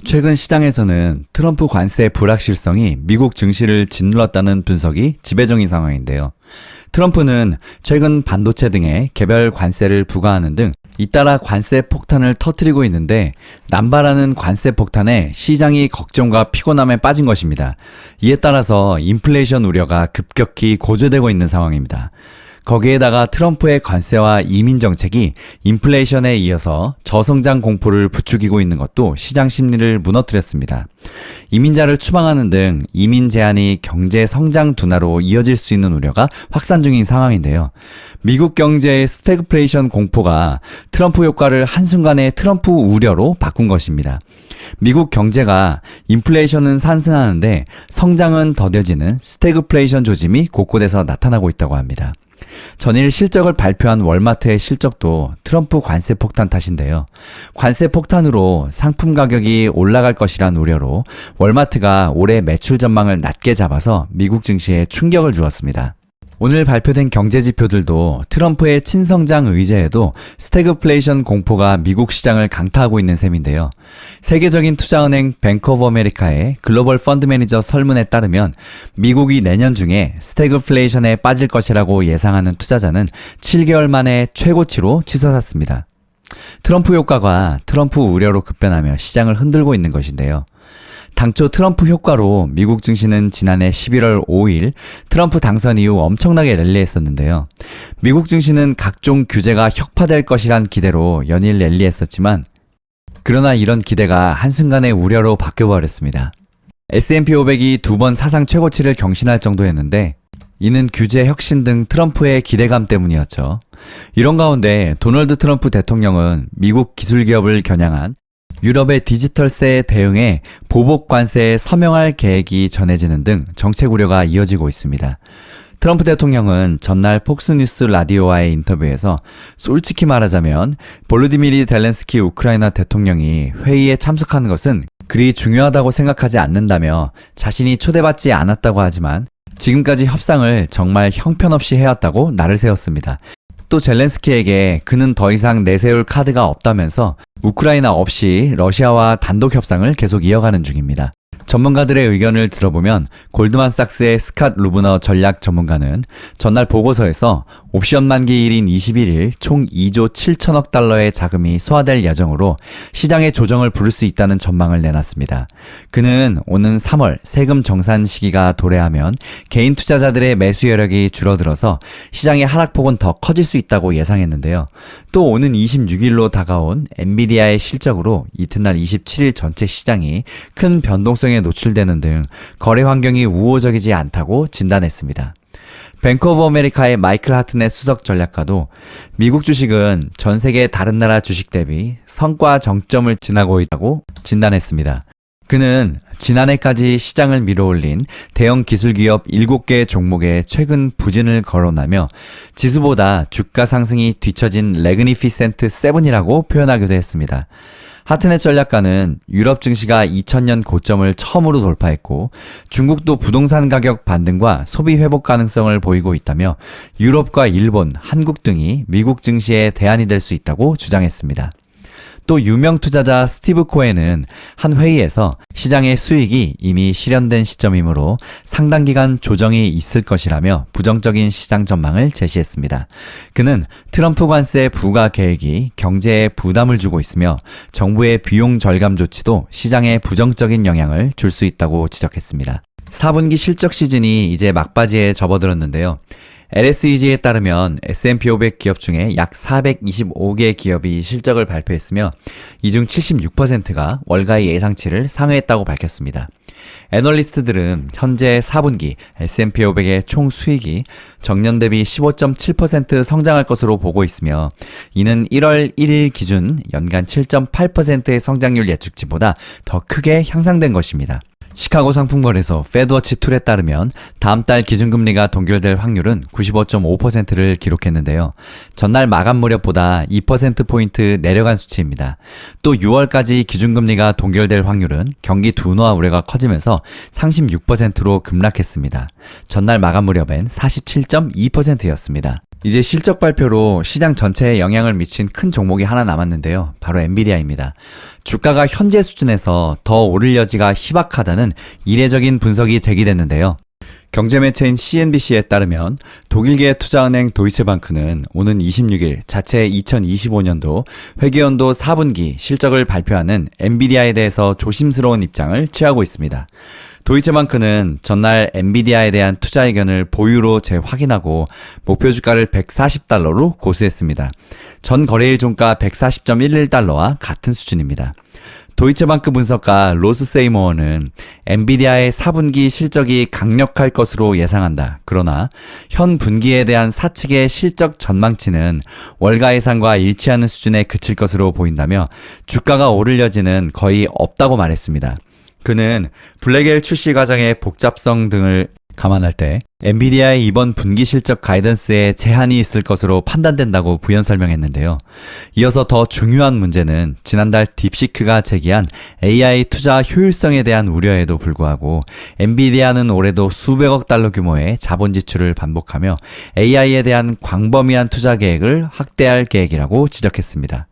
최근 시장에서는 트럼프 관세 불확실성이 미국 증시를 짓눌렀다는 분석이 지배적인 상황인데요. 트럼프는 최근 반도체 등에 개별 관세를 부과하는 등 잇따라 관세 폭탄을 터뜨리고 있는데 남발하는 관세 폭탄에 시장이 걱정과 피곤함에 빠진 것입니다. 이에 따라서 인플레이션 우려가 급격히 고조되고 있는 상황입니다. 거기에다가 트럼프의 관세와 이민 정책이 인플레이션에 이어서 저성장 공포를 부추기고 있는 것도 시장 심리를 무너뜨렸습니다. 이민자를 추방하는 등 이민 제한이 경제 성장 둔화로 이어질 수 있는 우려가 확산 중인 상황인데요. 미국 경제의 스태그플레이션 공포가 트럼프 효과를 한순간에 트럼프 우려로 바꾼 것입니다. 미국 경제가 인플레이션은 상승하는데 성장은 더뎌지는 스태그플레이션 조짐이 곳곳에서 나타나고 있다고 합니다. 전일 실적을 발표한 월마트의 실적도 트럼프 관세 폭탄 탓인데요. 관세 폭탄으로 상품 가격이 올라갈 것이란 우려로 월마트가 올해 매출 전망을 낮게 잡아서 미국 증시에 충격을 주었습니다. 오늘 발표된 경제 지표들도 트럼프의 친성장 의제에도 스태그플레이션 공포가 미국 시장을 강타하고 있는 셈인데요. 세계적인 투자은행 뱅크 오브 아메리카의 글로벌 펀드 매니저 설문에 따르면 미국이 내년 중에 스태그플레이션에 빠질 것이라고 예상하는 투자자는 7개월 만에 최고치로 치솟았습니다. 트럼프 효과가 트럼프 우려로 급변하며 시장을 흔들고 있는 것인데요. 당초 트럼프 효과로 미국 증시는 지난해 11월 5일 트럼프 당선 이후 엄청나게 랠리했었는데요. 미국 증시는 각종 규제가 혁파될 것이란 기대로 연일 랠리했었지만 그러나 이런 기대가 한순간에 우려로 바뀌어버렸습니다. S&P 500이 두 번 사상 최고치를 경신할 정도였는데 이는 규제 혁신 등 트럼프의 기대감 때문이었죠. 이런 가운데 도널드 트럼프 대통령은 미국 기술기업을 겨냥한 유럽의 디지털세에 대응해 보복 관세에 서명할 계획이 전해지는 등 정책 우려가 이어지고 있습니다. 트럼프 대통령은 전날 폭스뉴스 라디오와의 인터뷰에서 솔직히 말하자면 볼로디미르 젤렌스키 우크라이나 대통령이 회의에 참석하는 것은 그리 중요하다고 생각하지 않는다며 자신이 초대받지 않았다고 하지만 지금까지 협상을 정말 형편없이 해왔다고 날을 세웠습니다. 또 젤렌스키에게 그는 더 이상 내세울 카드가 없다면서 우크라이나 없이 러시아와 단독 협상을 계속 이어가는 중입니다. 전문가들의 의견을 들어보면 골드만삭스의 스캇 루브너 전략 전문가는 전날 보고서에서 옵션 만기일인 21일 총 2조 7천억 달러의 자금이 소화될 예정으로 시장의 조정을 부를 수 있다는 전망을 내놨습니다. 그는 오는 3월 세금 정산 시기가 도래하면 개인 투자자들의 매수 여력이 줄어들어서 시장의 하락폭은 더 커질 수 있다고 예상했는데요. 또 오는 26일로 다가온 엔비디아의 실적으로 이튿날 27일 전체 시장이 큰 변동성에 노출되는 등 거래 환경이 우호적이지 않다고 진단했습니다. 뱅크 오브 아메리카의 마이클 하트넷 수석 전략가도 미국 주식은 전 세계 다른 나라 주식 대비 성과 정점을 지나고 있다고 진단했습니다. 그는 지난해까지 시장을 밀어올린 대형 기술기업 7개 종목에 최근 부진을 거론하며 지수보다 주가 상승이 뒤처진 레그니피센트 7이라고 표현하기도 했습니다. 하트넷 전략가는 유럽 증시가 2000년 고점을 처음으로 돌파했고 중국도 부동산 가격 반등과 소비 회복 가능성을 보이고 있다며 유럽과 일본, 한국 등이 미국 증시의 대안이 될 수 있다고 주장했습니다. 또 유명 투자자 스티브 코엔은 한 회의에서 시장의 수익이 이미 실현된 시점이므로 상당 기간 조정이 있을 것이라며 부정적인 시장 전망을 제시했습니다. 그는 트럼프 관세 부과 계획이 경제에 부담을 주고 있으며 정부의 비용 절감 조치도 시장에 부정적인 영향을 줄 수 있다고 지적했습니다. 4분기 실적 시즌이 이제 막바지에 접어들었는데요. LSEG에 따르면 S&P 500 기업 중에 약 425개 기업이 실적을 발표했으며 이 중 76%가 월가의 예상치를 상회했다고 밝혔습니다. 애널리스트들은 현재 4분기 S&P 500의 총 수익이 전년 대비 15.7% 성장할 것으로 보고 있으며 이는 1월 1일 기준 연간 7.8%의 성장률 예측치보다 더 크게 향상된 것입니다. 시카고 상품거래소 페드워치 툴에 따르면 다음 달 기준금리가 동결될 확률은 95.5%를 기록했는데요. 전날 마감 무렵보다 2%포인트 내려간 수치입니다. 또 6월까지 기준금리가 동결될 확률은 경기 둔화 우려가 커지면서 36%로 급락했습니다. 전날 마감 무렵엔 47.2%였습니다. 이제 실적 발표로 시장 전체에 영향을 미친 큰 종목이 하나 남았는데요. 바로 엔비디아입니다. 주가가 현재 수준에서 더 오를 여지가 희박하다는 이례적인 분석이 제기됐는데요. 경제매체인 CNBC에 따르면 독일계 투자은행 도이체방크는 오는 26일 자체 2025년도 회계연도 4분기 실적을 발표하는 엔비디아에 대해서 조심스러운 입장을 취하고 있습니다. 도이체방크는 전날 엔비디아에 대한 투자 의견을 보유로 재확인하고 목표 주가를 140달러로 고수했습니다. 전 거래일 종가 140.11달러와 같은 수준입니다. 도이체방크 분석가 로스 세이머어는 엔비디아의 4분기 실적이 강력할 것으로 예상한다. 그러나 현 분기에 대한 사측의 실적 전망치는 월가 예상과 일치하는 수준에 그칠 것으로 보인다며 주가가 오를 여지는 거의 없다고 말했습니다. 그는 블랙엘 출시 과정의 복잡성 등을 감안할 때 엔비디아의 이번 분기 실적 가이던스에 제한이 있을 것으로 판단된다고 부연 설명했는데요. 이어서 더 중요한 문제는 지난달 딥시크가 제기한 AI 투자 효율성에 대한 우려에도 불구하고 엔비디아는 올해도 수백억 달러 규모의 자본 지출을 반복하며 AI에 대한 광범위한 투자 계획을 확대할 계획이라고 지적했습니다.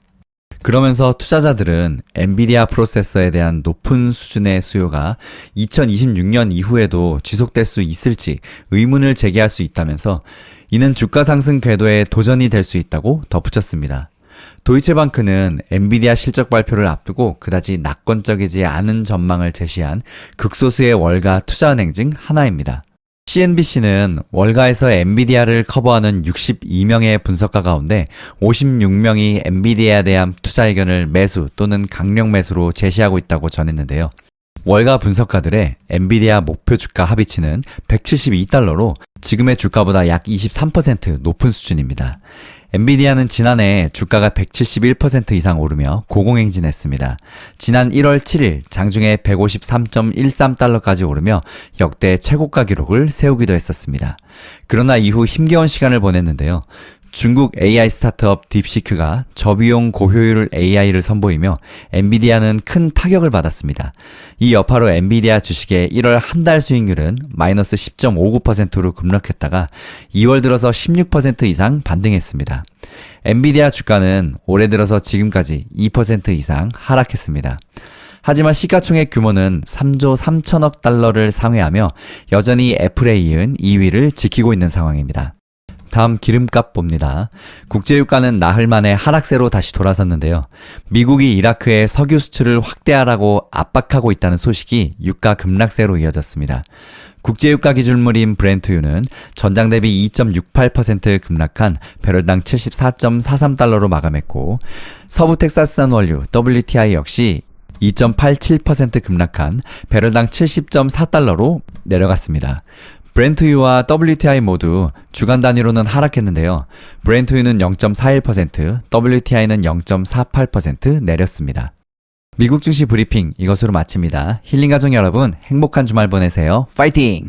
그러면서 투자자들은 엔비디아 프로세서에 대한 높은 수준의 수요가 2026년 이후에도 지속될 수 있을지 의문을 제기할 수 있다면서 이는 주가 상승 궤도에 도전이 될 수 있다고 덧붙였습니다. 도이체방크는 엔비디아 실적 발표를 앞두고 그다지 낙관적이지 않은 전망을 제시한 극소수의 월가 투자은행 중 하나입니다. CNBC는 월가에서 엔비디아를 커버하는 62명의 분석가 가운데 56명이 엔비디아에 대한 투자 의견을 매수 또는 강력 매수로 제시하고 있다고 전했는데요. 월가 분석가들의 엔비디아 목표 주가 합의치는 172달러로 지금의 주가보다 약 23% 높은 수준입니다. 엔비디아는 지난해 주가가 171% 이상 오르며 고공행진했습니다. 지난 1월 7일 장중에 153.13달러까지 오르며 역대 최고가 기록을 세우기도 했었습니다. 그러나 이후 힘겨운 시간을 보냈는데요. 중국 AI 스타트업 딥시크가 저비용 고효율 AI를 선보이며 엔비디아는 큰 타격을 받았습니다. 이 여파로 엔비디아 주식의 1월 한 달 수익률은 마이너스 10.59%로 급락했다가 2월 들어서 16% 이상 반등했습니다. 엔비디아 주가는 올해 들어서 지금까지 2% 이상 하락했습니다. 하지만 시가총액 규모는 3조 3천억 달러를 상회하며 여전히 애플에 이은 2위를 지키고 있는 상황입니다. 다음 기름값 봅니다. 국제유가는 나흘 만에 하락세로 다시 돌아섰는데요. 미국이 이라크에 석유 수출을 확대하라고 압박하고 있다는 소식이 유가 급락세로 이어졌습니다. 국제유가 기준물인 브렌트유는 전장 대비 2.68% 급락한 배럴당 74.43달러로 마감했고 서부 텍사스산 원유 WTI 역시 2.87% 급락한 배럴당 70.4달러로 내려갔습니다. 브렌트유와 WTI 모두 주간 단위로는 하락했는데요. 브렌트유는 0.41%, WTI는 0.48% 내렸습니다. 미국 증시 브리핑 이것으로 마칩니다. 힐링 가족 여러분 행복한 주말 보내세요. 파이팅!